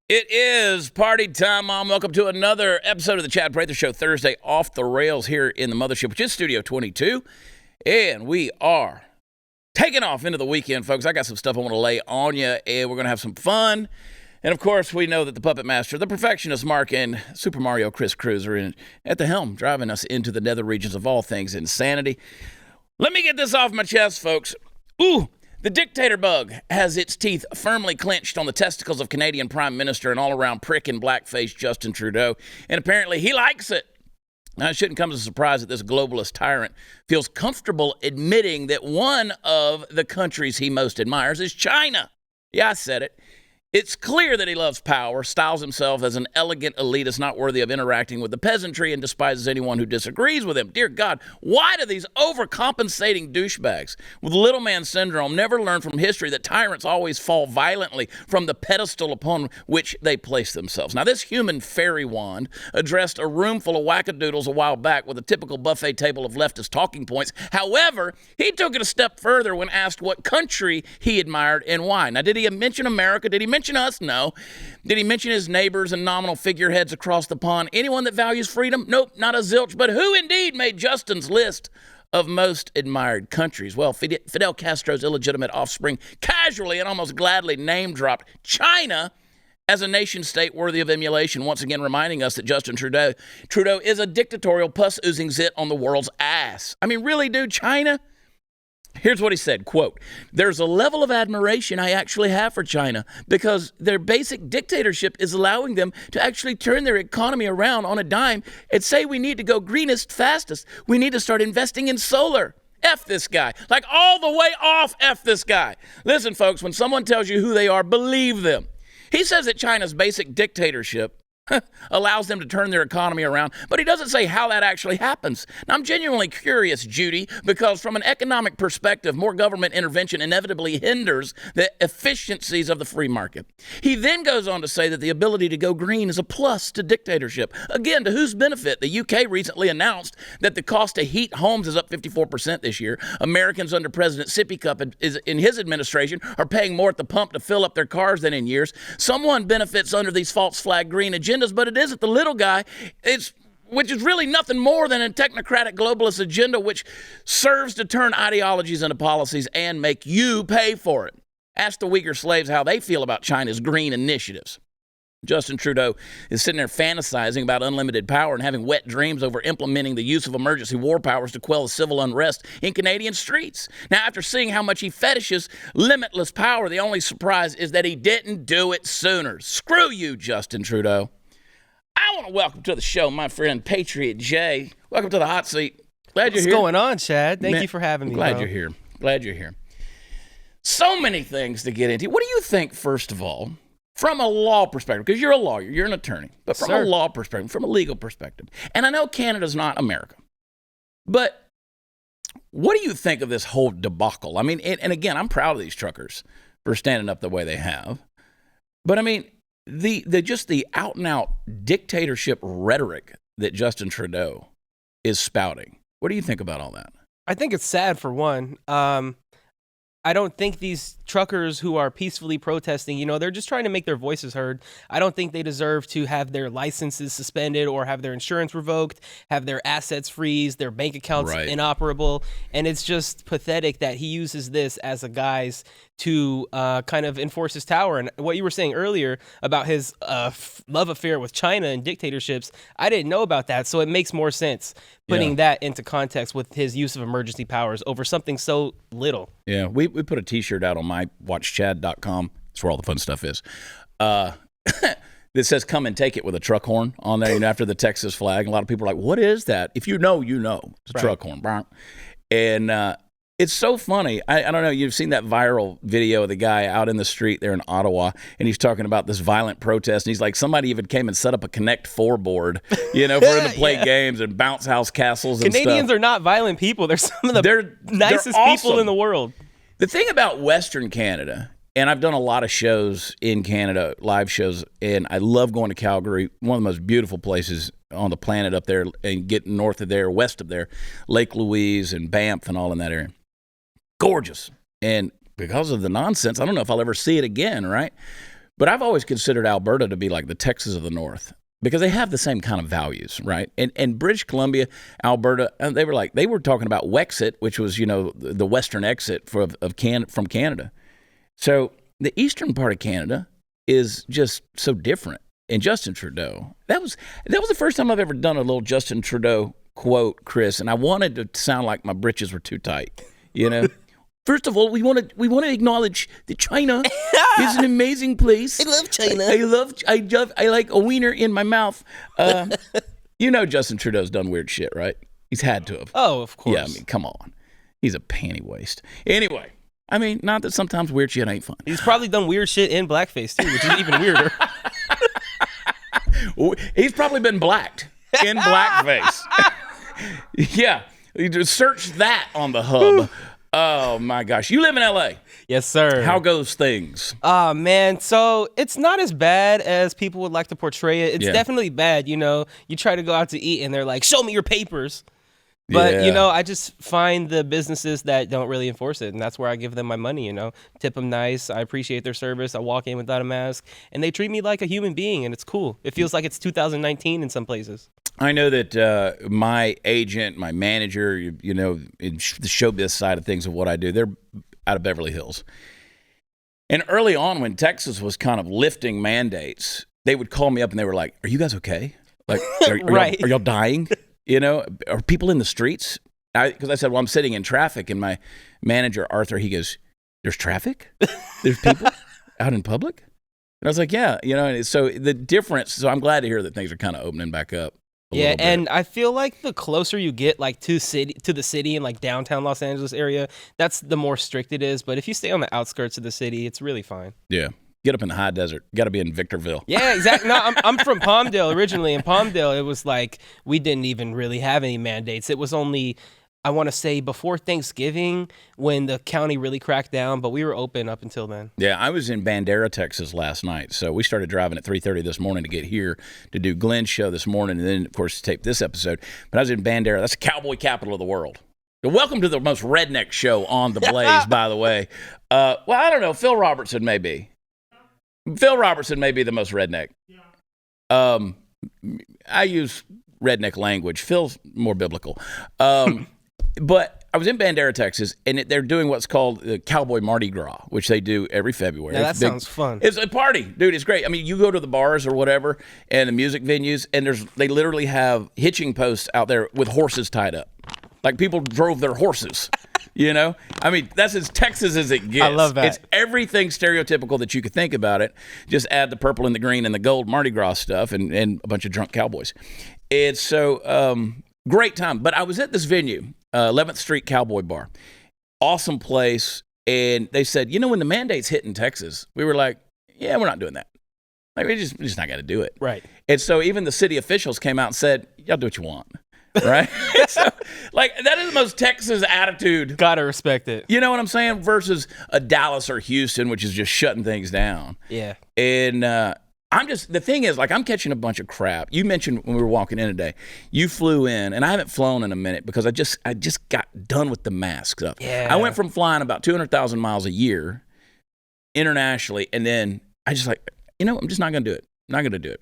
It is party time, Mom. Welcome to another episode of the Chad Prather Show, Thursday off the rails here in the mothership, which is Studio 22. And we are taking off into the weekend, folks. I got some stuff I want to lay on you, and we're going to have some fun. And, of course, we know that the Puppet Master, the Perfectionist Mark, and Super Mario Chris Cruz are at the helm, driving us into the nether regions of all things insanity. Let me get this off my chest, folks. Ooh. The dictator bug has its teeth firmly clenched on the testicles of Canadian Prime Minister and all-around prick in blackface Justin Trudeau, and apparently he likes it. Now, it shouldn't come as a surprise that this globalist tyrant feels comfortable admitting that one of the countries he most admires is China. Yeah, I said it. It's clear that he loves power, styles himself as an elegant elitist not worthy of interacting with the peasantry, and despises anyone who disagrees with him. Dear God, why do these overcompensating douchebags with little man syndrome never learn from history that tyrants always fall violently from the pedestal upon which they place themselves? Now, this human fairy wand addressed a room full of wackadoodles a while back with a typical buffet table of leftist talking points. However, he took it a step further when asked what country he admired and why. Now, did he mention America? Did he mention us? No. Did he mention his neighbors and nominal figureheads across the pond? Anyone that values freedom? Nope, not a zilch. But who indeed made Justin's list of most admired countries? Well, Fidel Castro's illegitimate offspring casually and almost gladly name-dropped China as a nation-state worthy of emulation, once again reminding us that Justin Trudeau is a dictatorial pus-oozing zit on the world's ass. I mean, really, dude, China? Here's what he said, quote, "There's a level of admiration I actually have for China because their basic dictatorship is allowing them to actually turn their economy around on a dime and say we need to go greenest, fastest. We need to start investing in solar. F this guy. Like all the way off, F this guy." Listen, folks, when someone tells you who they are, believe them. He says that China's basic dictatorship allows them to turn their economy around, but he doesn't say how that actually happens. Now, I'm genuinely curious, Judy, because from an economic perspective, more government intervention inevitably hinders the efficiencies of the free market. He then goes on to say that the ability to go green is a plus to dictatorship. Again, to whose benefit? The UK recently announced that the cost to heat homes is up 54% this year. Americans under President Sippy Cup in his administration are paying more at the pump to fill up their cars than in years. Someone benefits under these false flag green agendas, but it isn't the little guy, which is really nothing more than a technocratic globalist agenda which serves to turn ideologies into policies and make you pay for it. Ask the Uyghur slaves how they feel about China's green initiatives. Justin Trudeau is sitting there fantasizing about unlimited power and having wet dreams over implementing the use of emergency war powers to quell the civil unrest in Canadian streets. Now, after seeing how much he fetishes limitless power, the only surprise is that he didn't do it sooner. Screw you, Justin Trudeau. I want to welcome to the show my friend Patriot J. Welcome to the hot seat. Glad you're here. What's going on, Chad? Thank you for having me. Glad you're here. Glad you're here. So many things to get into. What do you think, first of all, from a law perspective, because you're a lawyer, you're an attorney, but from a law perspective, from a legal perspective, and I know Canada's not America, but what do you think of this whole debacle? I mean, and again, I'm proud of these truckers for standing up the way they have, but I mean, the just the out and out dictatorship rhetoric that Justin Trudeau is spouting. What do you think about all that? I think it's sad, for one. I don't think these truckers who are peacefully protesting, they're just trying to make their voices heard. I don't think they deserve to have their licenses suspended or have their insurance revoked, have their assets freeze, their bank accounts inoperable. And it's just pathetic that he uses this as a guise to kind of enforce his power. And what you were saying earlier about his love affair with China and dictatorships, I didn't know about that. So it makes more sense putting that into context with his use of emergency powers over something so little. Yeah, we put a T-shirt out on mywatchchad.com. That's where all the fun stuff is. That says "Come and Take It" with a truck horn on there, after the Texas flag. A lot of people are like, "What is that?" If you know, you know. It's a truck horn. And it's so funny. I don't know. You've seen that viral video of the guy out in the street there in Ottawa, and he's talking about this violent protest. And he's like, somebody even came and set up a Connect 4 board, for him to play games and bounce house castles and Canadians stuff. are not violent people. They're some of the nicest people in the world. The thing about Western Canada, and I've done a lot of shows in Canada, live shows, and I love going to Calgary, one of the most beautiful places on the planet up there, and getting north of there, west of there, Lake Louise and Banff and all in that area. Gorgeous. And because of the nonsense, I don't know if I'll ever see it again, right? But I've always considered Alberta to be like the Texas of the North because they have the same kind of values, right? And British Columbia, Alberta, they were talking about Wexit, which was, the western exit from Canada. So the eastern part of Canada is just so different. And Justin Trudeau, that was the first time I've ever done a little Justin Trudeau quote, Chris, and I wanted to sound like my britches were too tight, First of all, we want to acknowledge that China is an amazing place. I love China. I like a wiener in my mouth. Justin Trudeau's done weird shit, right? He's had to have. Oh, of course. Yeah, I mean, come on. He's a panty waste. Anyway, I mean, not that sometimes weird shit ain't fun. He's probably done weird shit in blackface too, which is even weirder. He's probably been blacked in blackface. Yeah, you just search that on the hub. Oh my gosh, you live in LA. Yes, sir. How goes things? Oh man, so it's not as bad as people would like to portray it. It's definitely bad. You try to go out to eat and they're like, "Show me your papers." But I just find the businesses that don't really enforce it, and that's where I give them my money. Tip them nice. I appreciate their service. I walk in without a mask, and they treat me like a human being, and it's cool. It feels like it's 2019 in some places. I know that my agent, my manager, in the showbiz side of things of what I do, they're out of Beverly Hills. And early on, when Texas was kind of lifting mandates, they would call me up and they were like, "Are you guys okay? Like, are y'all dying? Are people in the streets?" Because I said, "Well, I'm sitting in traffic," and my manager, Arthur, he goes, "There's traffic? There's people out in public?" And I was like, "Yeah, and so the difference." So I'm glad to hear that things are kind of opening back up. Yeah, and I feel like the closer you get like to the city and like downtown Los Angeles area, that's the more strict it is. But if you stay on the outskirts of the city, it's really fine. Yeah. Get up in the high desert. Got to be in Victorville. Yeah, exactly. No, I'm from Palmdale originally. In Palmdale, it was like we didn't even really have any mandates. It was only, I want to say, before Thanksgiving when the county really cracked down, but we were open up until then. Yeah, I was in Bandera, Texas last night. So we started driving at 3:30 this morning to get here to do Glenn's show this morning and then, of course, to tape this episode. But I was in Bandera. That's the cowboy capital of the world. Welcome to the most redneck show on the Blaze, by the way. Well, I don't know. Phil Robertson may be the most redneck. I use redneck language. Phil's more biblical. But I was in Bandera, Texas, and they're doing what's called the Cowboy Mardi Gras, which they do every February. Now, that sounds fun. It's a party, dude. It's great. I mean, you go to the bars or whatever and the music venues, and they literally have hitching posts out there with horses tied up. Like people drove their horses, I mean, that's as Texas as it gets. I love that. It's everything stereotypical that you could think about it. Just add the purple and the green and the gold Mardi Gras stuff and a bunch of drunk cowboys. It's so great time. But I was at this venue, 11th Street Cowboy Bar. Awesome place. And they said, when the mandates hit in Texas, we were like, yeah, we're not doing that. Like, we're just not going to do it. Right. And so even the city officials came out and said, y'all do what you want. Right? So, that is the most Texas attitude. Gotta respect it. You know what I'm saying? Versus a Dallas or Houston, which is just shutting things down. Yeah. And the thing is, I'm catching a bunch of crap. You mentioned when we were walking in today, you flew in, and I haven't flown in a minute because I just got done with the mask stuff. Yeah. I went from flying about 200,000 miles a year internationally, and then I just I'm just not going to do it. Not going to do it.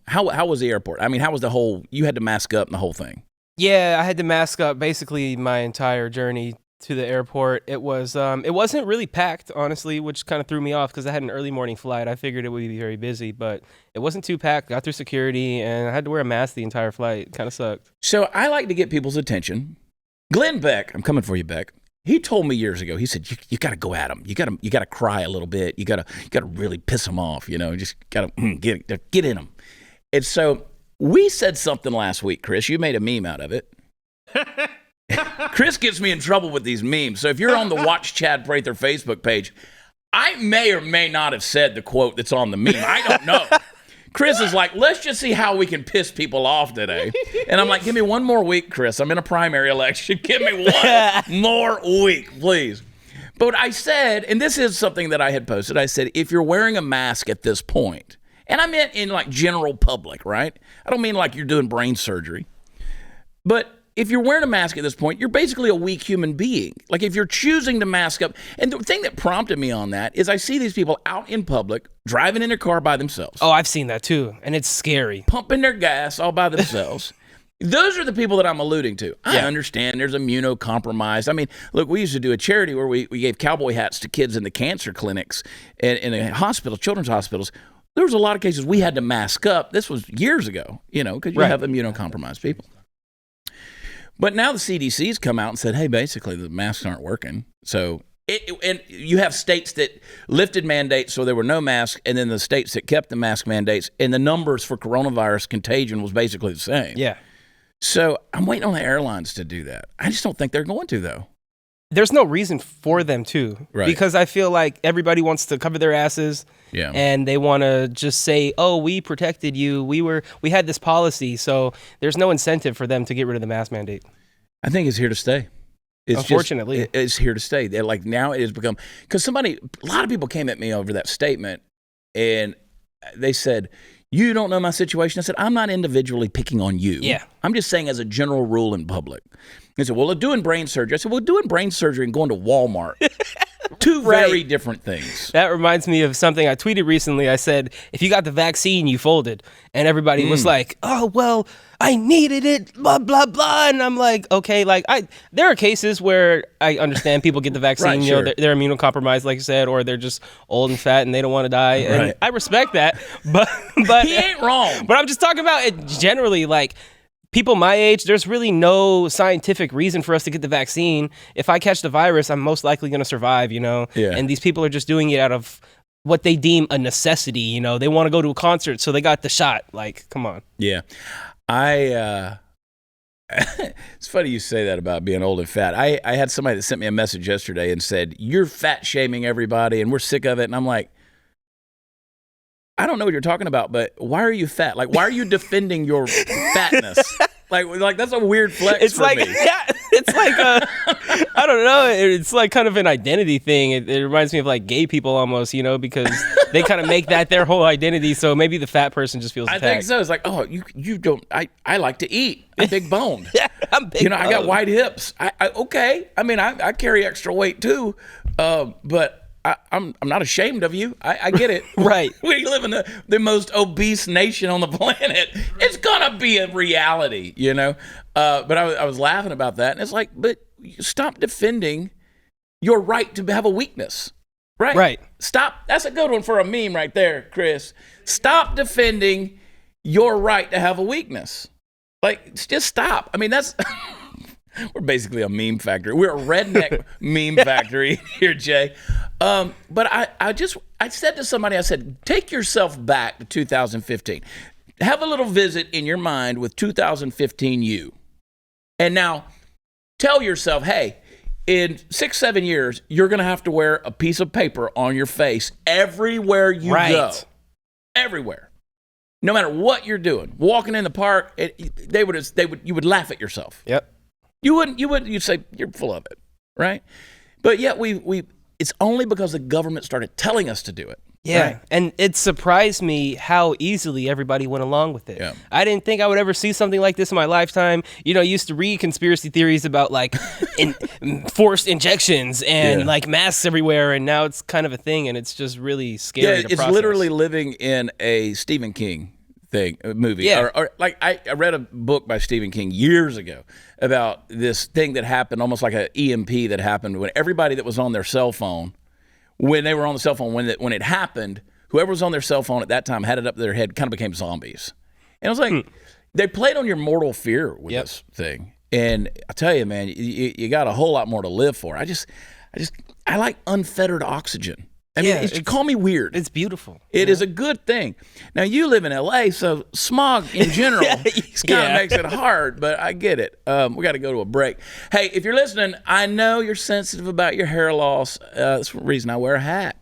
How was the airport? I mean, how was you had to mask up and the whole thing? Yeah, I had to mask up basically my entire journey to the airport. It wasn't really packed, honestly, which kind of threw me off because I had an early morning flight. I figured it would be very busy, but it wasn't too packed. Got through security, and I had to wear a mask the entire flight. It kind of sucked. So I like to get people's attention. Glenn Beck, I'm coming for you, Beck. He told me years ago, he said, you got to go at them. You got to cry a little bit. You got to really piss them off, just got to get in them. And so we said something last week, Chris. You made a meme out of it. Chris gets me in trouble with these memes. So if you're on the Watch Chad Prather Facebook page, I may or may not have said the quote that's on the meme. I don't know. Chris is like, let's just see how we can piss people off today. And I'm like, give me one more week, Chris. I'm in a primary election. Give me one more week, please. But I said, and this is something that I had posted, I said, if you're wearing a mask at this point, and I meant in general public, right? I don't mean like you're doing brain surgery. But if you're wearing a mask at this point, you're basically a weak human being. Like if you're choosing to mask up, and the thing that prompted me on that is I see these people out in public driving in their car by themselves. Oh, I've seen that too, and it's scary. Pumping their gas all by themselves. Those are the people that I'm alluding to. I understand there's immunocompromised. I mean, look, we used to do a charity where we gave cowboy hats to kids in the cancer clinics and in a hospital, children's hospitals. There was a lot of cases we had to mask up. This was years ago, because you have immunocompromised people. But now the CDC's come out and said, hey, basically the masks aren't working. So, and you have states that lifted mandates so there were no masks, and then the states that kept the mask mandates, and the numbers for coronavirus contagion was basically the same. Yeah. So I'm waiting on the airlines to do that. I just don't think they're going to, though. There's no reason for them to, because I feel like everybody wants to cover their asses, and they want to just say, "Oh, we protected you. We had this policy." So there's no incentive for them to get rid of the mask mandate. I think it's here to stay. Unfortunately, it's here to stay. They're like, now it has become, because a lot of people came at me over that statement, and they said, you don't know my situation. I said, I'm not individually picking on you. Yeah. I'm just saying as a general rule in public. They said, well, doing brain surgery. I said, well, doing brain surgery and going to Walmart. Two very different things. That reminds me of something I tweeted recently. I said, if you got the vaccine, you folded. And everybody was like, oh, well, I needed it, blah, blah, blah. And I'm like, okay, there are cases where I understand people get the vaccine, they're immunocompromised, like you said, or they're just old and fat and they don't want to die. And I respect that. But he ain't wrong. But I'm just talking about it generally, like, people my age, there's really no scientific reason for us to get the vaccine. If I catch the virus, I'm most likely going to survive, Yeah. And these people are just doing it out of what they deem a necessity, They want to go to a concert, so they got the shot. Like, come on. Yeah. It's funny you say that about being old and fat. I had somebody that sent me a message yesterday and said, you're fat shaming everybody and we're sick of it. And I'm like, I don't know what you're talking about, but why are you fat? Like, why are you defending your fatness? Like that's a weird flex for me. Yeah, it's like I don't know. It's like kind of an identity thing. It reminds me of like gay people almost, because they kind of make that their whole identity. So maybe the fat person just feels attacked. I think so. It's like, oh, you don't. I like to eat. I'm big boned. Yeah, I'm big. I got wide hips. Okay. I mean, I carry extra weight too, but. I'm not ashamed of you. I get it. Right. We live in the most obese nation on the planet. It's gonna be a reality, But I was laughing about that, and it's like, but stop defending your right to have a weakness, right? Right. Stop. That's a good one for a meme right there, Chris. Stop defending your right to have a weakness. Like, just stop. I mean, that's. We're basically a meme factory. We're a redneck meme factory here, Jay. But I said to somebody, I said, take yourself back to 2015. Have a little visit in your mind with 2015 you. And now tell yourself, hey, in 6-7 years, you're going to have to wear a piece of paper on your face everywhere you go. Everywhere. No matter what you're doing. Walking in the park, you would laugh at yourself. Yep. You'd say, you're full of it, right? But yet it's only because the government started telling us to do it. Yeah, right? And it surprised me how easily everybody went along with it. Yeah. I didn't think I would ever see something like this in my lifetime. I used to read conspiracy theories about like forced injections and like masks everywhere, and now it's kind of a thing, and it's just really scary to process. It's literally living in a Stephen King movie. Yeah. Or like I read a book by Stephen King years ago about this thing that happened, almost like an EMP that happened when everybody that was on their cell phone, when they were on the cell phone, when it happened, whoever was on their cell phone at that time had it up to their head, kind of became zombies. And I was like, they played on your mortal fear with this thing. And I tell you, man, you got a whole lot more to live for. I like unfettered oxygen. I mean, call me weird. It's beautiful. It is a good thing. Now, you live in L.A., so smog in general kind of makes it hard, but I get it. We got to go to a break. Hey, if you're listening, I know you're sensitive about your hair loss. That's the reason I wear a hat.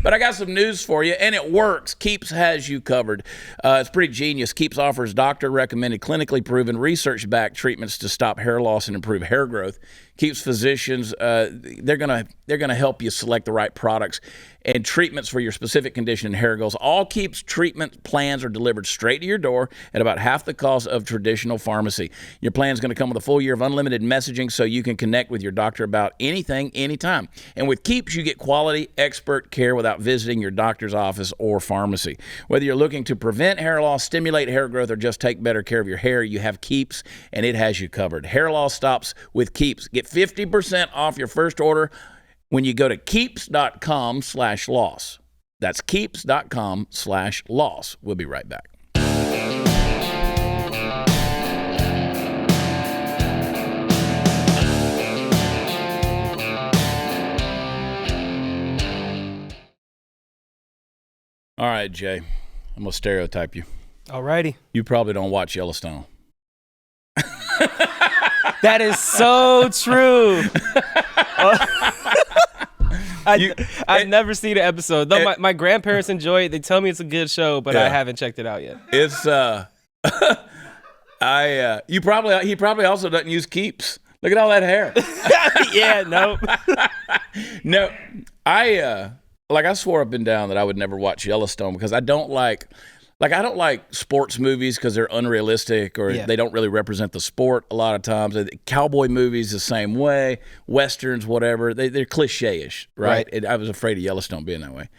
But I got some news for you, and it works. Keeps has you covered. It's pretty genius. Keeps offers doctor-recommended, clinically proven, research-backed treatments to stop hair loss and improve hair growth. Keeps physicians, they're gonna help you select the right products and treatments for your specific condition and hair goals. All Keeps treatment plans are delivered straight to your door at about half the cost of traditional pharmacy. Your plan is going to come with a full year of unlimited messaging so you can connect with your doctor about anything, anytime. And with Keeps, you get quality, expert care without visiting your doctor's office or pharmacy. Whether you're looking to prevent hair loss, stimulate hair growth, or just take better care of your hair, you have Keeps, and it has you covered. Hair loss stops with Keeps. Get 50% off your first order when you go to keeps.com/loss. That's keeps.com/loss. We'll be right back. All right, Jay, I'm going to stereotype you. Alrighty. You probably don't watch Yellowstone. That is so true. I've never seen an episode. Though my grandparents enjoy it. They tell me it's a good show, but I haven't checked it out yet. It's he probably also doesn't use Keeps. Look at all that hair. Yeah, no. No, I swore up and down that I would never watch Yellowstone because I don't like sports movies because they're unrealistic or they don't really represent the sport a lot of times. Cowboy movies the same way, Westerns, whatever. They're cliche-ish, right? And I was afraid of Yellowstone being that way.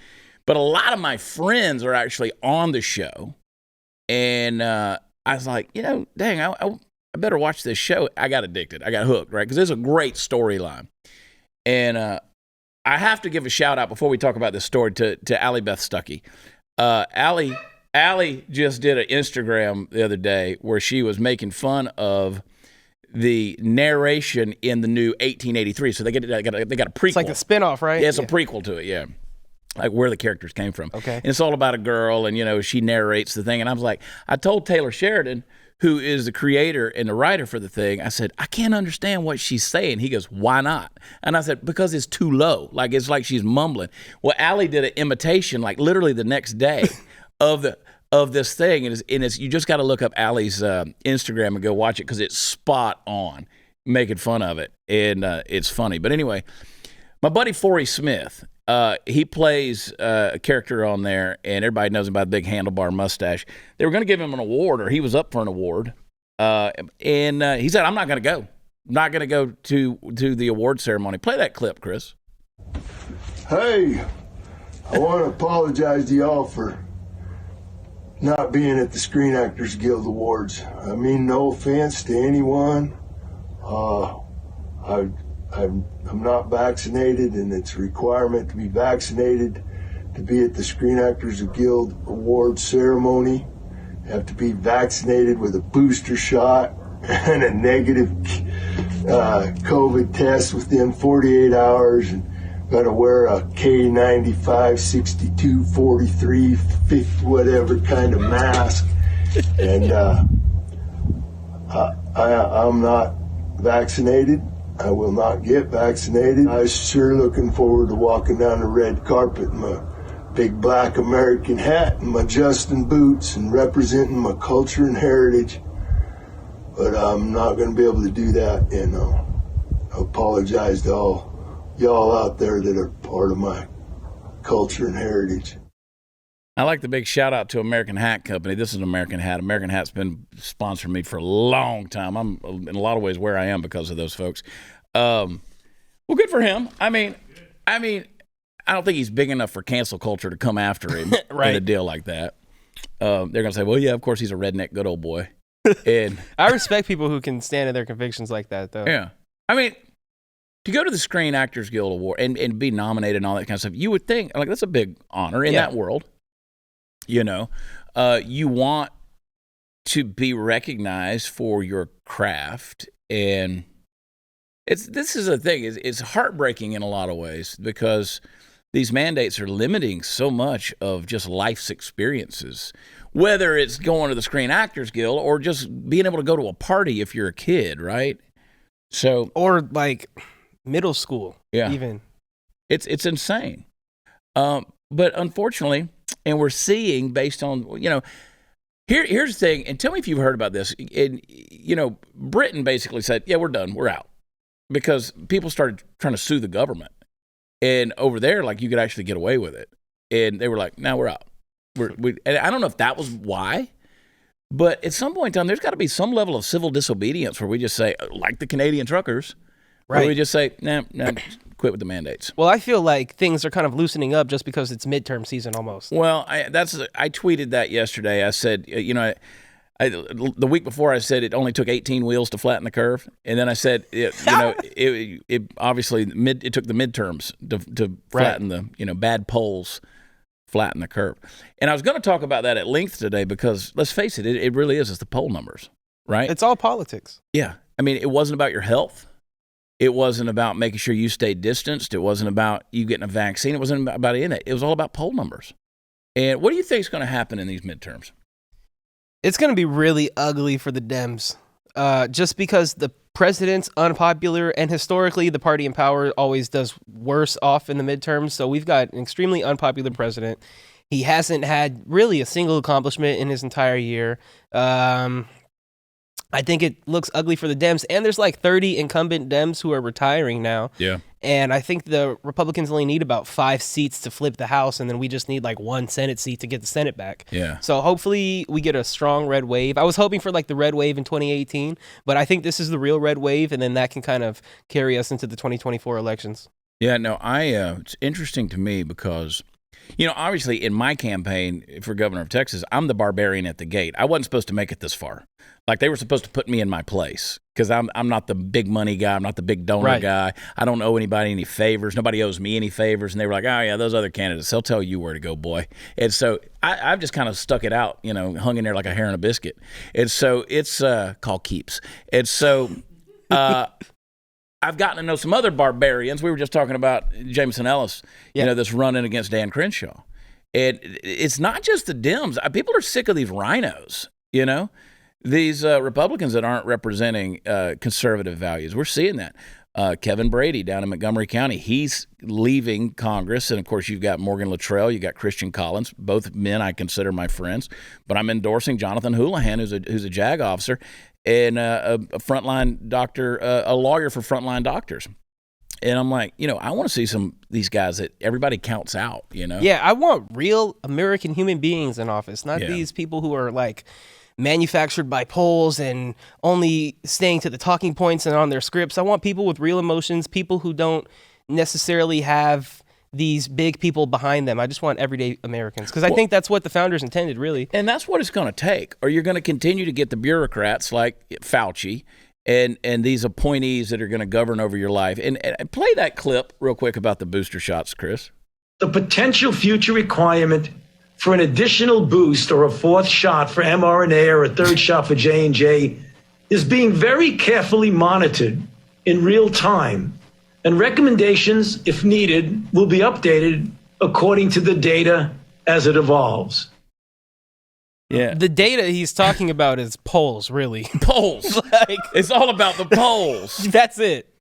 But a lot of my friends are actually on the show. And I was like, dang, I better watch this show. I got addicted. I got hooked, right? Because it's a great storyline. And I have to give a shout-out before we talk about this story to Allie Beth Stuckey. Allie just did an Instagram the other day where she was making fun of the narration in the new 1883. So they got a prequel. It's like a spinoff, right? Yeah, it's a prequel to it, yeah. Like where the characters came from. Okay. And it's all about a girl, and, she narrates the thing. And I was like, I told Taylor Sheridan, who is the creator and the writer for the thing, I said, I can't understand what she's saying. He goes, why not? And I said, because it's too low. Like, it's like she's mumbling. Well, Allie did an imitation, like literally the next day of this thing, and it's you just got to look up Allie's Instagram and go watch it because it's spot on, making fun of it, and it's funny. But anyway, my buddy Forrie Smith, he plays a character on there, and everybody knows him by the big handlebar mustache. They were going to give him an award, or he was up for an award, and he said, "I'm not going to go. I'm not going to go to the award ceremony." Play that clip, Chris. Hey, I want to apologize to y'all for not being at the Screen Actors Guild Awards. I mean, no offense to anyone. I'm not vaccinated, and it's a requirement to be vaccinated to be at the Screen Actors Guild Awards ceremony. You have to be vaccinated with a booster shot and a negative COVID test within 48 hours, and got to wear a K95, 62, 43, 50, whatever kind of mask. And I'm not vaccinated. I will not get vaccinated. I was sure looking forward to walking down the red carpet in my big black American hat and my Justin boots and representing my culture and heritage. But I'm not going to be able to do that, and I apologize to all y'all out there that are part of my culture and heritage. I like the big shout out to American Hat Company. This is an American Hat. American Hat's been sponsoring me for a long time. I'm in a lot of ways where I am because of those folks. Well, good for him. I mean, I don't think he's big enough for cancel culture to come after him right. in a deal like that. They're gonna say, well, yeah, of course he's a redneck, good old boy. And I respect people who can stand in their convictions like that, though. Yeah, I mean, to go to the Screen Actors Guild Award and be nominated and all that kind of stuff, you would think like that's a big honor in that world. You want to be recognized for your craft, and this is a thing. It's heartbreaking in a lot of ways because these mandates are limiting so much of just life's experiences, whether it's going to the Screen Actors Guild or just being able to go to a party if you're a kid, right? So, or like middle school, even. It's insane. But unfortunately, and we're seeing based on, here's the thing, and tell me if you've heard about this. And, Britain basically said, yeah, we're done. We're out. because people started trying to sue the government. And over there, like, you could actually get away with it. And they were like, "No, we're out." And I don't know if that was why, but at some point in time, there's got to be some level of civil disobedience where we just say, like the Canadian truckers, where we just say, nah, quit with the mandates. Well, I feel like things are kind of loosening up just because it's midterm season almost. Well, I tweeted that yesterday. I said, the week before I said it only took 18 wheels to flatten the curve, and then I said, it obviously it took the midterms to flatten the bad polls. Flatten the curve. And I was going to talk about that at length today because, let's face it, it really is. It's the poll numbers, right? It's all politics. Yeah. I mean, it wasn't about your health. It wasn't about making sure you stayed distanced. It wasn't about you getting a vaccine. It wasn't about any of that. It was all about poll numbers. And what do you think is going to happen in these midterms? It's going to be really ugly for the Dems. Just because the president's unpopular, and historically the party in power always does worse off in the midterms. So we've got an extremely unpopular president. He hasn't had really a single accomplishment in his entire year. I think it looks ugly for the Dems, and there's like 30 incumbent Dems who are retiring now. Yeah. And I think the Republicans only need about 5 seats to flip the House, and then we just need like 1 Senate seat to get the Senate back. Yeah. So hopefully we get a strong red wave. I was hoping for like the red wave in 2018, but I think this is the real red wave, and then that can kind of carry us into the 2024 elections. Yeah, no, it's interesting to me because, obviously in my campaign for governor of Texas, I'm the barbarian at the gate. I wasn't supposed to make it this far. Like, they were supposed to put me in my place because I'm not the big money guy. I'm not the big donor guy. I don't owe anybody any favors. Nobody owes me any favors. And they were like, "Oh, yeah, those other candidates, they'll tell you where to go, boy." And so I've just kind of stuck it out, hung in there like a hair in a biscuit. And so it's called keeps. And so I've gotten to know some other barbarians. We were just talking about Jameson Ellis, that's running against Dan Crenshaw. And it's not just the Dems. People are sick of these rhinos, These Republicans that aren't representing conservative values. We're seeing that. Kevin Brady down in Montgomery County, he's leaving Congress. And, of course, you've got Morgan Luttrell, you've got Christian Collins, both men I consider my friends. But I'm endorsing Jonathan Houlihan, who's a JAG officer, and a frontline doctor, a lawyer for frontline doctors. And I'm like, I want to see these guys that everybody counts out, Yeah, I want real American human beings in office, not these people who are like manufactured by polls and only staying to the talking points and on their scripts. I want people with real emotions, people who don't necessarily have these big people behind them. I just want everyday Americans because I think that's what the founders intended, really. And that's what it's going to take. Or you're going to continue to get the bureaucrats like Fauci and these appointees that are going to govern over your life. And play that clip real quick about the booster shots, Chris. The potential future requirement for an additional boost or a 4th shot for mRNA or a 3rd shot for J&J is being very carefully monitored in real time, and recommendations, if needed, will be updated according to the data as it evolves. Yeah. The data he's talking about is polls, really. Polls. It's all about the polls. That's it.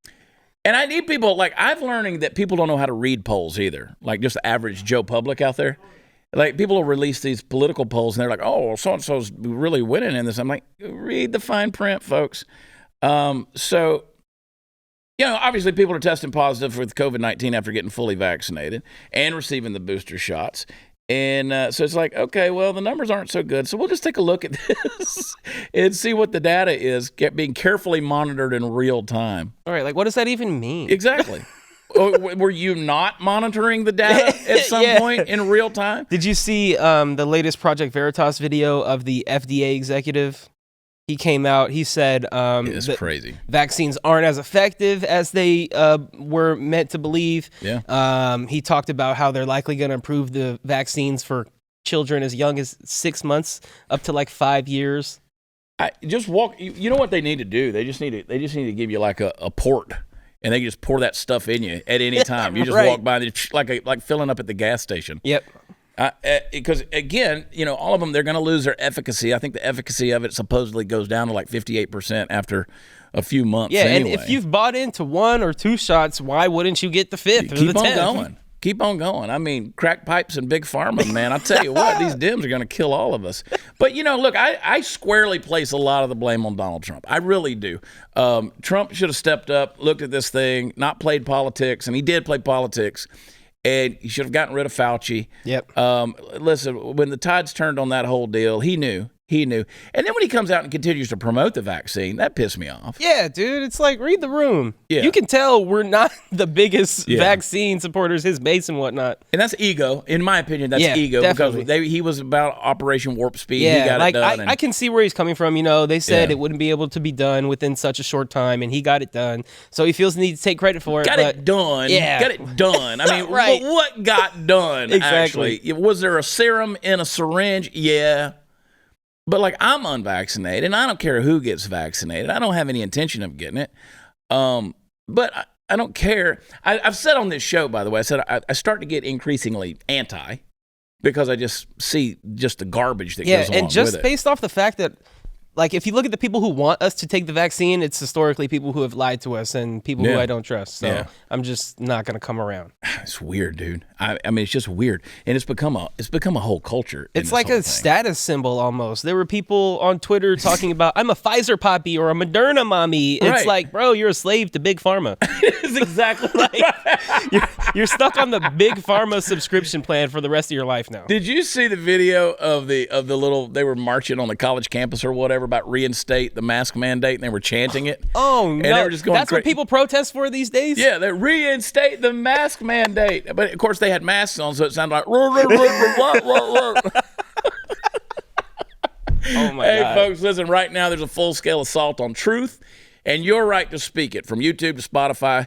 And I need people, I've learning that people don't know how to read polls either, like just the average Joe public out there. Like, people will release these political polls, and they're like, "Oh, so-and-so's really winning in this." I'm like, read the fine print, folks. So, obviously people are testing positive with COVID-19 after getting fully vaccinated and receiving the booster shots. And so it's like, okay, well, the numbers aren't so good. So we'll just take a look at this and see what the data is, being carefully monitored in real time. All right, what does that even mean? Exactly. Were you not monitoring the data at some point in real time? Did you see the latest Project Veritas video of the FDA executive? He came out, he said it's crazy. Vaccines aren't as effective as they were meant to believe. Yeah. He talked about how they're likely going to improve the vaccines for children as young as 6 months up to 5 years. Just walk. You know what they need to do? They just need to give you a port. And they can just pour that stuff in you at any time. You just walk by, like filling up at the gas station. Yep. Because, again, all of them, they're going to lose their efficacy. I think the efficacy of it supposedly goes down to 58% after a few months anyway. And if you've bought into 1 or 2 shots, why wouldn't you get the 5th or the 10th? Keep on going. I mean, crack pipes and big pharma, man. I'll tell you what, these Dems are going to kill all of us. But, look, I squarely place a lot of the blame on Donald Trump. I really do. Trump should have stepped up, looked at this thing, not played politics, and he did play politics. And he should have gotten rid of Fauci. Yep. Listen, when the tides turned on that whole deal, he knew. And then when he comes out and continues to promote the vaccine, that pissed me off. Yeah, dude. It's like, read the room. Yeah. You can tell we're not the biggest vaccine supporters, his base and whatnot. And that's ego. In my opinion, that's ego. Definitely. Because he was about Operation Warp Speed. Yeah, he got it done. I can see where he's coming from. They said it wouldn't be able to be done within such a short time, and he got it done. So he feels the need to take credit for it. Got it done. Yeah. Got it done. I mean, right. what got done, Exactly. actually? Was there a serum in a syringe? Yeah. But, I'm unvaccinated, and I don't care who gets vaccinated. I don't have any intention of getting it. But I don't care. I've said on this show, by the way, I said I start to get increasingly anti because I just see just the garbage that goes along with it. Yeah, and just based off the fact that, if you look at the people who want us to take the vaccine, it's historically people who have lied to us and people who I don't trust. So I'm just not going to come around. It's weird, dude. I mean, it's just weird, and it's become a whole culture. It's like a status symbol almost. There were people on Twitter talking about, I'm a Pfizer poppy or a Moderna mommy. It's like, bro, you're a slave to Big Pharma. It's exactly you're stuck on the Big Pharma subscription plan for the rest of your life now. Did you see the video of the little, they were marching on the college campus or whatever about reinstate the mask mandate, and they were chanting it? Oh, and no. They were just going That's what people protest for these days? Yeah, they reinstate the mask mandate. But, of course, they had masks on, so it sounded like... Oh, my God. Hey, God. folks, listen, right now there's a full-scale assault on truth, and your right to speak it, from YouTube to Spotify.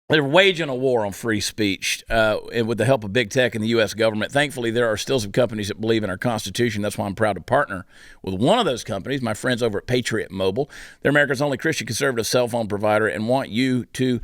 They're waging a war on free speech and with the help of big tech and the U.S. government. Thankfully, there are still some companies that believe in our Constitution. That's why I'm proud to partner with one of those companies, my friends over at Patriot Mobile. They're America's only Christian conservative cell phone provider and want you to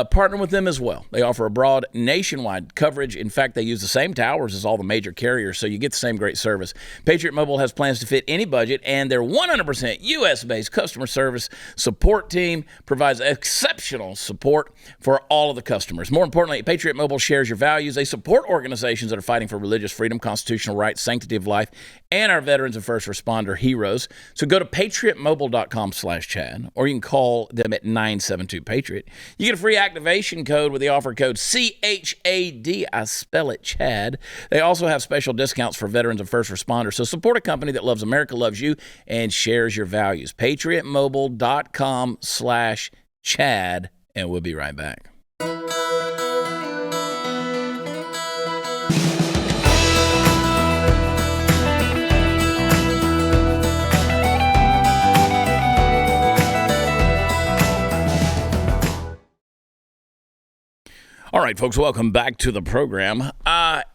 partner with them as well. They offer a broad nationwide coverage. In fact, they use the same towers as all the major carriers, so you get the same great service. Patriot Mobile has plans to fit any budget, and their 100% U.S.-based customer service support team provides exceptional support for all of the customers. More importantly, Patriot Mobile shares your values. They support organizations that are fighting for religious freedom, constitutional rights, sanctity of life, and our veterans and first responder heroes. So go to patriotmobile.com/Chad, or you can call them at 972-PATRIOT. You get a free activation code with the offer code CHAD. I spell it Chad. They also have special discounts for veterans and first responders. So support a company that loves America, loves you, and shares your values. patriotmobile.com/Chad, and we'll be right back. All right, folks, welcome back to the program.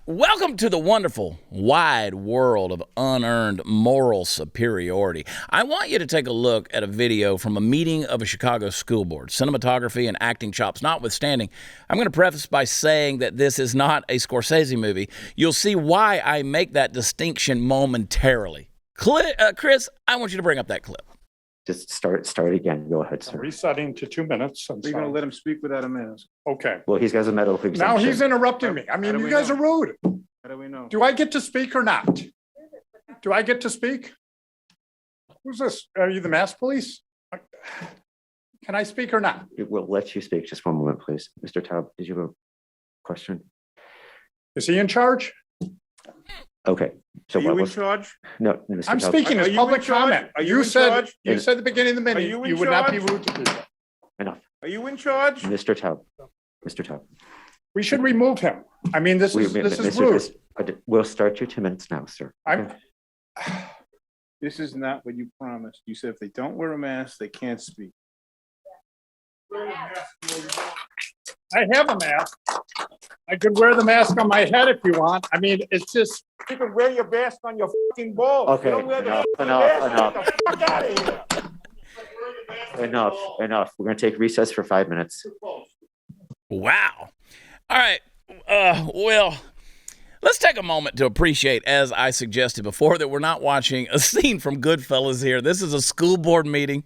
Welcome to the wonderful, wide world of unearned moral superiority. I want you to take a look at a video from a meeting of a Chicago school board. Cinematography and acting chops notwithstanding, I'm going to preface by saying that this is not a Scorsese movie. You'll see why I make that distinction momentarily. Chris, I want you to bring up that clip. Just start again. Go ahead, sir. Resetting to 2 minutes. You're going to let him speak without a mask. Okay. Well, he's got a medical exemption. Now he's interrupting me. I mean, How do you we guys know? are rude. How do we know? Do I get to speak or not? Do I get to speak? Who's this? Are you the mask police? Can I speak or not? We'll let you speak. Just one moment, please. Mr. Taub, did you have a question? Is he in charge? Okay. So Are you in charge? No, Mr. I'm Taub. speaking as Are you public in charge? comment. Are you You in said charge? you said at the beginning of the Are minute you in you would not be charge? rude to people. Enough. Are you in charge? Mr. Taub. Mr. Taub. We should remove him. I mean, this is rude. We'll start your 2 minutes now, sir. I'm This is not what you promised. You said if they don't wear a mask, they can't speak. I have a mask. I could wear the mask on my head if you want. I mean, it's just. You can wear your mask on your fucking balls. Okay, Don't wear the enough. Get the fuck out of here. Enough. We're going to take recess for 5 minutes. Wow. All right. Well, let's take a moment to appreciate, as I suggested before, that we're not watching a scene from Goodfellas here. This is a school board meeting.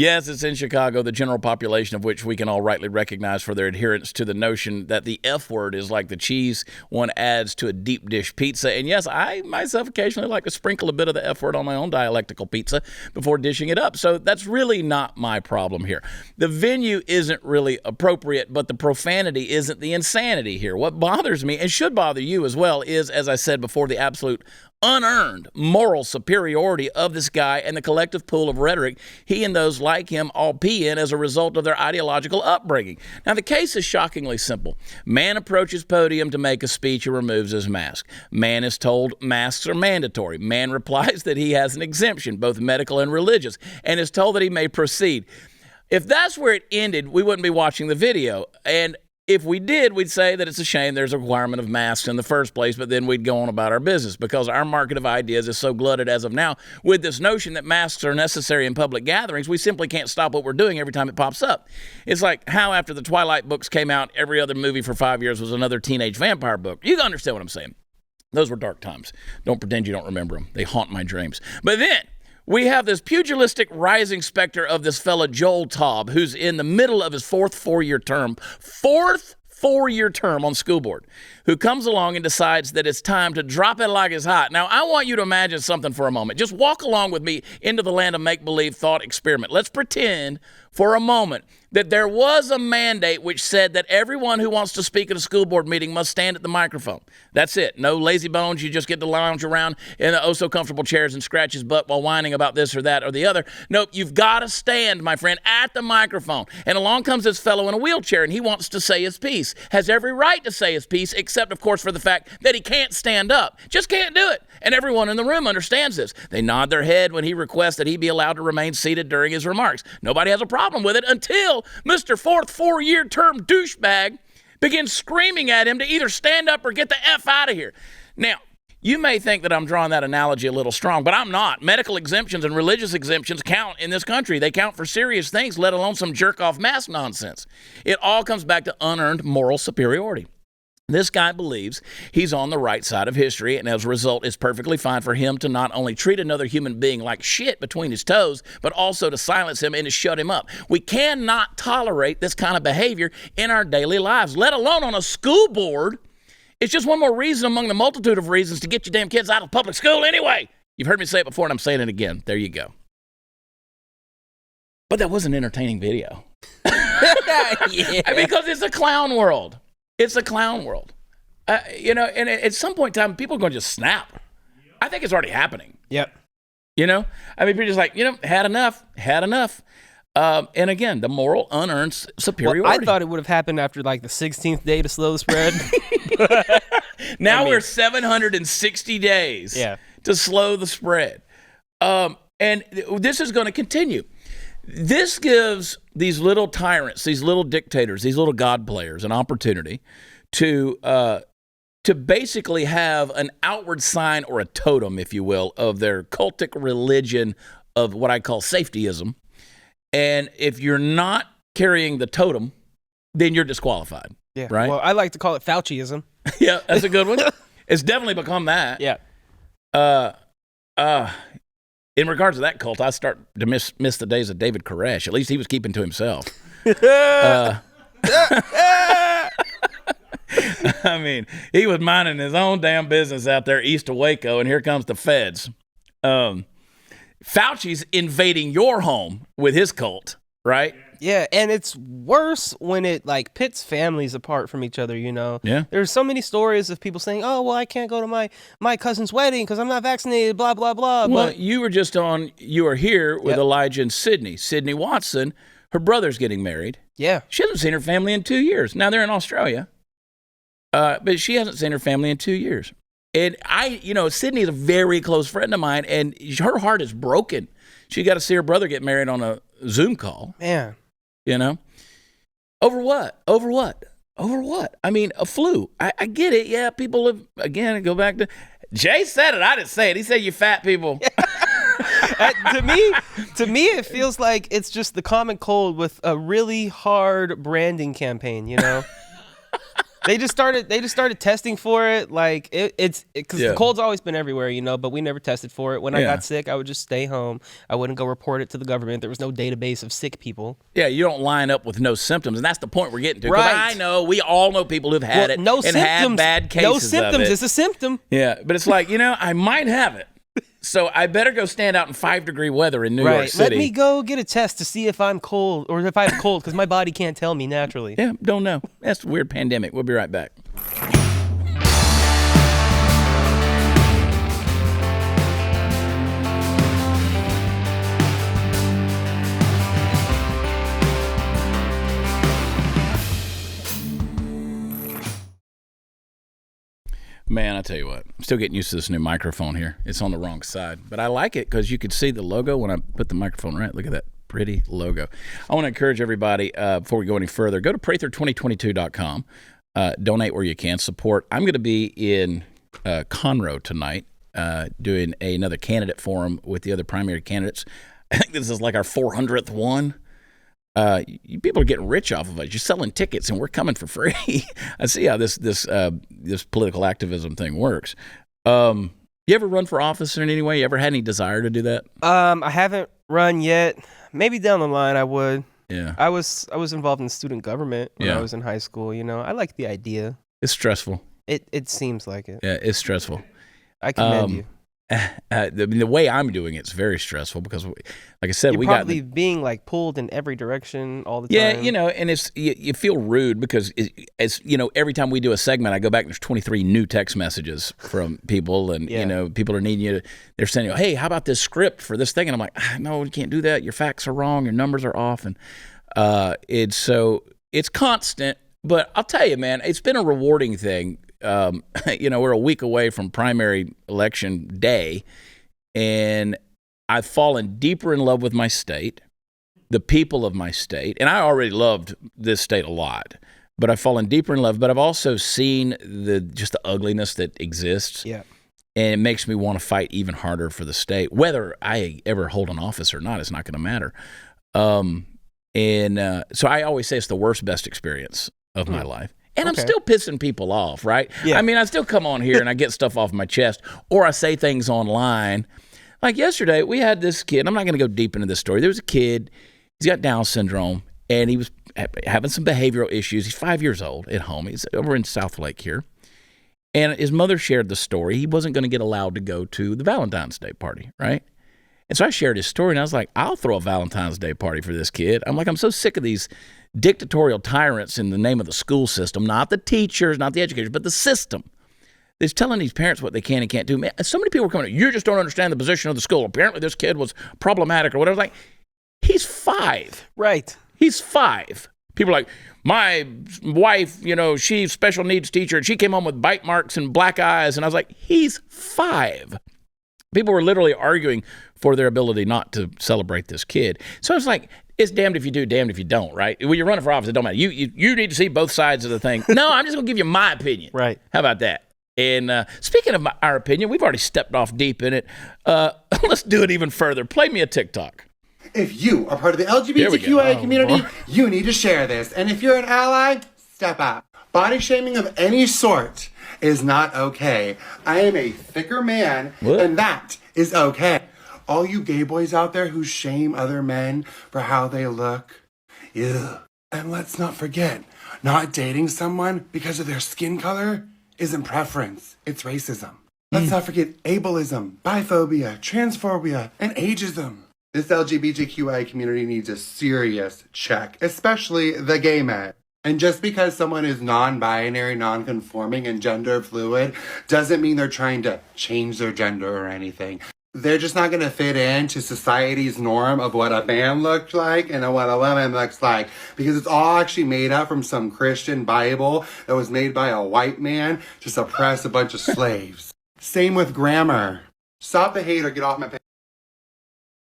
Yes, it's in Chicago, the general population of which we can all rightly recognize for their adherence to the notion that the F word is like the cheese one adds to a deep dish pizza. And yes, I myself occasionally like to sprinkle a bit of the F word on my own dialectical pizza before dishing it up. So that's really not my problem here. The venue isn't really appropriate, but the profanity isn't the insanity here. What bothers me, and should bother you as well, is, as I said before, the absolute unearned moral superiority of this guy and the collective pool of rhetoric he and those like him all pee in as a result of their ideological upbringing. Now, the case is shockingly simple. Man approaches podium to make a speech and removes his mask. Man is told masks are mandatory. Man replies that he has an exemption, both medical and religious, and is told that he may proceed. If that's where it ended, we wouldn't be watching the video. And if we did, we'd say that it's a shame there's a requirement of masks in the first place, but then we'd go on about our business because our market of ideas is so glutted as of now with this notion that masks are necessary in public gatherings, we simply can't stop what we're doing every time it pops up. It's like how after the Twilight books came out, every other movie for 5 years was another teenage vampire book. You understand what I'm saying. Those were dark times. Don't pretend you don't remember them. They haunt my dreams. But then we have this pugilistic rising specter of this fella Joel Taub, who's in the middle of his fourth four-year term on school board, who comes along and decides that it's time to drop it like it's hot. Now, I want you to imagine something for a moment. Just walk along with me into the land of make-believe thought experiment. Let's pretend for a moment that there was a mandate which said that everyone who wants to speak at a school board meeting must stand at the microphone. That's it. No lazy bones. You just get to lounge around in the oh-so-comfortable chairs and scratch his butt while whining about this or that or the other. Nope, you've got to stand, my friend, at the microphone. And along comes this fellow in a wheelchair, and he wants to say his piece. Has every right to say his piece, except, of course, for the fact that he can't stand up. Just can't do it. And everyone in the room understands this. They nod their head when he requests that he be allowed to remain seated during his remarks. Nobody has a problem with it until Mr. Fourth four-year term douchebag begins screaming at him to either stand up or get the F out of here. Now, you may think that I'm drawing that analogy a little strong, but I'm not. Medical exemptions and religious exemptions count in this country. They count for serious things, let alone some jerk-off mask nonsense. It all comes back to unearned moral superiority. This guy believes he's on the right side of history, and as a result, it's perfectly fine for him to not only treat another human being like shit between his toes, but also to silence him and to shut him up. We cannot tolerate this kind of behavior in our daily lives, let alone on a school board. It's just one more reason among the multitude of reasons to get your damn kids out of public school anyway. You've heard me say it before, and I'm saying it again. There you go. But that was an entertaining video. Yeah. Because it's a clown world. It's a clown world. And at some point in time, people are going to just snap. I think it's already happening. Yep. People are just like, had enough. And again, the moral unearned superiority. Well, I thought it would have happened after like the 16th day to slow the spread. Now we're 760 days to slow the spread. And this is going to continue. This gives these little tyrants, these little dictators, these little God players an opportunity to basically have an outward sign or a totem, if you will, of their cultic religion of what I call safetyism. And if you're not carrying the totem, then you're disqualified. Yeah. Right? Well, I like to call it Fauciism. Yeah, that's a good one. It's definitely become that. Yeah. In regards to that cult, I start to miss the days of David Koresh. At least he was keeping to himself. I mean, he was minding his own damn business out there east of Waco, and here comes the feds. Fauci's invading your home with his cult, right? Yeah, and it's worse when it like pits families apart from each other, Yeah. There's so many stories of people saying, oh, well, I can't go to my cousin's wedding because I'm not vaccinated, blah, blah, blah. Well, but you were here with Elijah and Sydney Watson. Her brother's getting married. Yeah. She hasn't seen her family in 2 years. Now they're in Australia, but she hasn't seen her family in 2 years. And Sydney is a very close friend of mine, and her heart is broken. She got to see her brother get married on a Zoom call. Man. Over what? I mean, a flu. I get it. Yeah, people have, again, go back to, Jay said it. I didn't say it. He said, you fat people. To me, it feels like it's just the common cold with a really hard branding campaign, They just started testing for it. Like it's because Yeah. the cold's always been everywhere, you know. But we never tested for it. When I Yeah. got sick, I would just stay home. I wouldn't go report it to the government. There was no database of sick people. Yeah, you don't line up with no symptoms, and that's the point we're getting to. 'Cause Right. I know we all know people who've had it no and symptoms. had bad cases No symptoms. of it. It's a symptom. Yeah, but it's like, I might have it, so I better go stand out in 5-degree weather in New York Right. City. Let me go get a test to see if I'm cold or if I have cold because my body can't tell me naturally. Yeah, don't know. That's a weird pandemic. We'll be right back. Man, I tell you what, I'm still getting used to this new microphone here. It's on the wrong side, but I like it because you could see the logo when I put the microphone right. Look at that pretty logo. I want to encourage everybody, before we go any further, go to Prather2022.com. Donate where you can. Support. I'm going to be in Conroe tonight doing another candidate forum with the other primary candidates. I think this is like our 400th one. You people are getting rich off of us. You're selling tickets, and we're coming for free. I see how this political activism thing works. You ever run for office in any way? You ever had any desire to do that? I haven't run yet. Maybe down the line I would. Yeah. I was involved in student government when Yeah. I was in high school. You know, I like the idea. It's stressful. It seems like it. Yeah, it's stressful. I commend you. The way I'm doing it's very stressful because, like I said, You're we probably got being like pulled in every direction all the yeah, time. and it's you feel rude because it's every time we do a segment, I go back and there's 23 new text messages from people, and Yeah. people are needing you to. They're saying, hey, how about this script for this thing? And I'm like, no, you can't do that. Your facts are wrong. Your numbers are off, and it's constant. But I'll tell you, man, it's been a rewarding thing. We're a week away from primary election day, and I've fallen deeper in love with my state, the people of my state, and I already loved this state a lot, but I've fallen deeper in love. But I've also seen just the ugliness that exists, Yeah. and it makes me want to fight even harder for the state. Whether I ever hold an office or not, it's not going to matter. So I always say it's the best experience of my life. And I'm Okay. still pissing people off, right? Yeah. I mean, I still come on here and I get stuff off my chest, or I say things online. Like yesterday, we had this kid. I'm not going to go deep into this story. There was a kid. He's got Down syndrome, and he was having some behavioral issues. He's 5 years old at home. He's over in South Lake here. And his mother shared the story. He wasn't going to get allowed to go to the Valentine's Day party, right? And so I shared his story, and I was like, I'll throw a Valentine's Day party for this kid. I'm like, I'm so sick of these dictatorial tyrants in the name of the school system, not the teachers, not the educators, but the system. They're telling these parents what they can and can't do. Man, so many people are coming, you just don't understand the position of the school. Apparently this kid was problematic or whatever. Like, he's 5. Right. He's 5. People are like, my wife, she's special needs teacher, and she came home with bite marks and black eyes. And I was like, he's 5. People were literally arguing for their ability not to celebrate this kid. So it's like, it's damned if you do, damned if you don't, right? When you're running for office, it don't matter. You need to see both sides of the thing. No, I'm just going to give you my opinion. Right. How about that? And speaking of our opinion, we've already stepped off deep in it. Let's do it even further. Play me a TikTok. If you are part of the Here we go. LGBTQIA community, you need to share this. And if you're an ally, step up. Body shaming of any sort is not okay. I am a thicker man, What? and that is okay. All you gay boys out there who shame other men for how they look, ew. And let's not forget, not dating someone because of their skin color isn't preference, it's racism. Let's not forget ableism, biphobia, transphobia, and ageism. This LGBTQI community needs a serious check, especially the gay men. And just because someone is non-binary, non-conforming, and gender fluid doesn't mean they're trying to change their gender or anything. They're just not going to fit into society's norm of what a man looks like and what a woman looks like. Because it's all actually made up from some Christian Bible that was made by a white man to suppress a bunch of slaves. Same with grammar. Stop the hate or get off my page.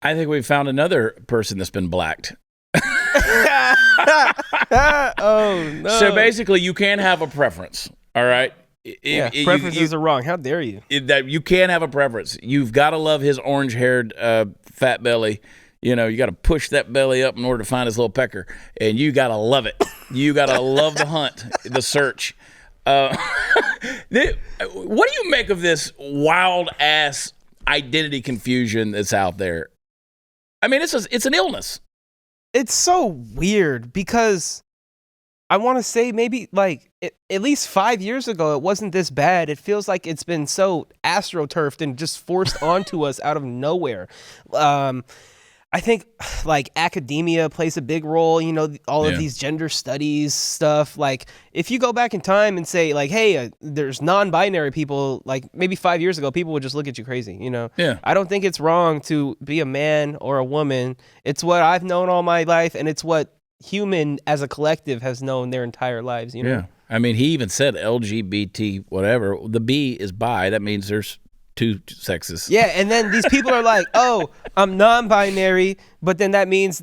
I think we found another person that's been blacked. Oh, no. So basically, you can have a preference, all right? Preferences are wrong. How dare you? That you can have a preference. You've got to love his orange-haired fat belly. You got to push that belly up in order to find his little pecker, and you got to love it. You got to love the hunt, the search. What do you make of this wild ass identity confusion that's out there? I mean, it's an illness. It's so weird because I want to say maybe like at least 5 years ago, it wasn't this bad. It feels like it's been so astroturfed and just forced onto us out of nowhere. I think like academia plays a big role, you know, all of these gender studies stuff. Like if you go back in time and say like, hey, there's non-binary people, like maybe 5 years ago, people would just look at you crazy, you know? Yeah. I don't think it's wrong to be a man or a woman. It's what I've known all my life, and it's what human as a collective has known their entire lives, you know? Yeah. I mean, he even said LGBT, whatever. The B is bi. That means there's two sexes. Yeah, and then these people are like, oh, I'm non-binary, but then that means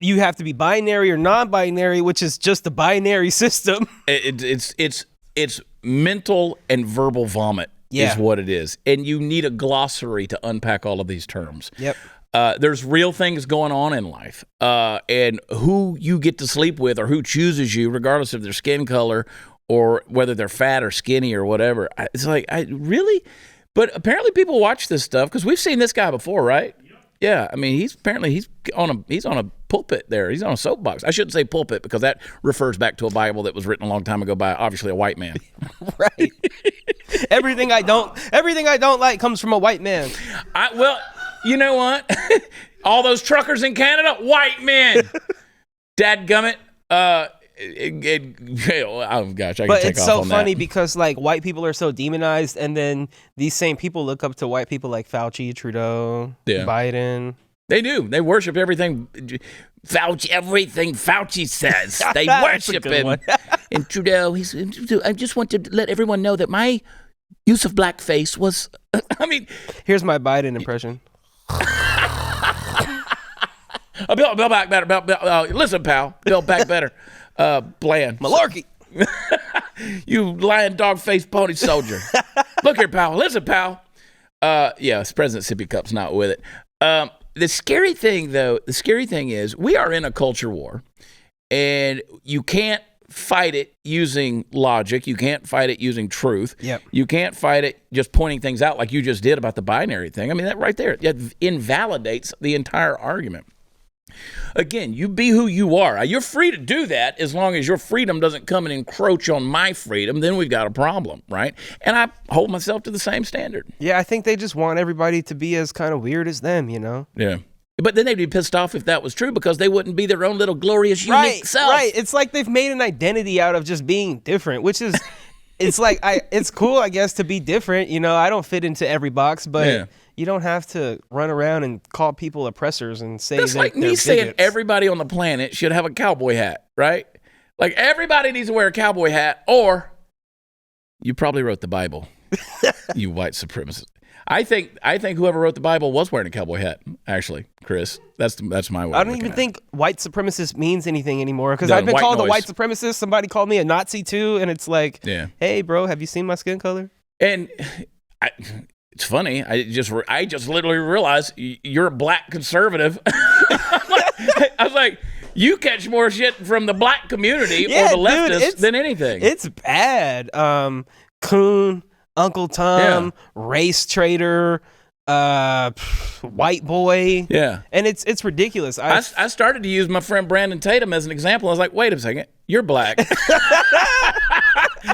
you have to be binary or non-binary, which is just a binary system. It's mental and verbal vomit is what it is. And you need a glossary to unpack all of these terms. Yep. There's real things going on in life. And who you get to sleep with or who chooses you, regardless of their skin color or whether they're fat or skinny or whatever. It's like, really? But apparently people watch this stuff because we've seen this guy before, right? Yeah, I mean, he's on a pulpit there. He's on a soapbox. I shouldn't say pulpit because that refers back to a Bible that was written a long time ago by obviously a white man. Right. Everything I don't like comes from a white man. Well, you know what? All those truckers in Canada, white men. Dadgummit. Oh gosh, I can take off on that. But it's so funny because like white people are so demonized, and then these same people look up to white people like Fauci, Trudeau, Biden. They do. They worship everything Fauci says. They worship him. And Trudeau, I just want to let everyone know that my use of blackface was. I mean, here's my Biden impression. Bill back better. Listen, pal. Bill back better. Bland. Malarkey. You lying dog-faced pony soldier. Look here, pal. Listen, pal. President Sippy Cup's not with it. The scary thing is we are in a culture war, and you can't fight it using logic. You can't fight it using truth. Yep. You can't fight it just pointing things out like you just did about the binary thing. I mean, that right there, it invalidates the entire argument. Again, you be who you are. You're free to do that as long as your freedom doesn't come and encroach on my freedom. Then we've got a problem, right? And I hold myself to the same standard. Yeah, I think they just want everybody to be as kind of weird as them, you know? Yeah. But then they'd be pissed off if that was true because they wouldn't be their own little glorious, unique self. Right. It's like they've made an identity out of just being different, which is, it's like, it's cool, I guess, to be different. You know, I don't fit into every box, but you don't have to run around and call people oppressors and say that's that like me saying everybody on the planet should have a cowboy hat, right? Like everybody needs to wear a cowboy hat, or you probably wrote the Bible, you white supremacist. I think whoever wrote the Bible was wearing a cowboy hat. Actually, Chris, that's my way. I don't even think white supremacist means anything anymore because I've been called a white supremacist. Somebody called me a Nazi too, and it's like, hey, bro, have you seen my skin color? And it's funny. I just literally realized you're a black conservative. I was like, you catch more shit from the black community or the leftists than anything. It's bad. Coon, Uncle Tom, race traitor, white boy. Yeah. And it's ridiculous. I started to use my friend Brandon Tatum as an example. I was like, wait a second, you're black.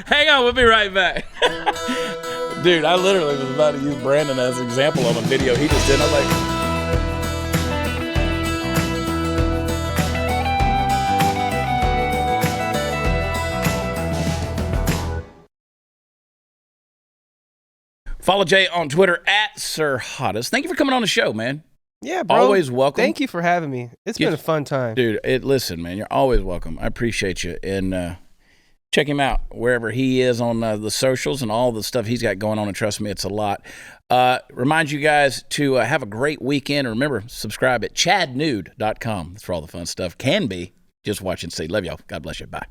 Hang on, we'll be right back. Dude, I literally was about to use Brandon as an example of a video he just did. I was like, follow Jay on Twitter at Sir Hottest. Thank you for coming on the show, man. Yeah, bro. Always welcome. Thank you for having me. It's been a fun time. Dude, listen, man, you're always welcome. I appreciate you. And check him out wherever he is on the socials and all the stuff he's got going on. And trust me, it's a lot. Remind you guys to have a great weekend. And remember, subscribe at chadnude.com. That's where all the fun stuff can be. Just watch and see. Love y'all. God bless you. Bye.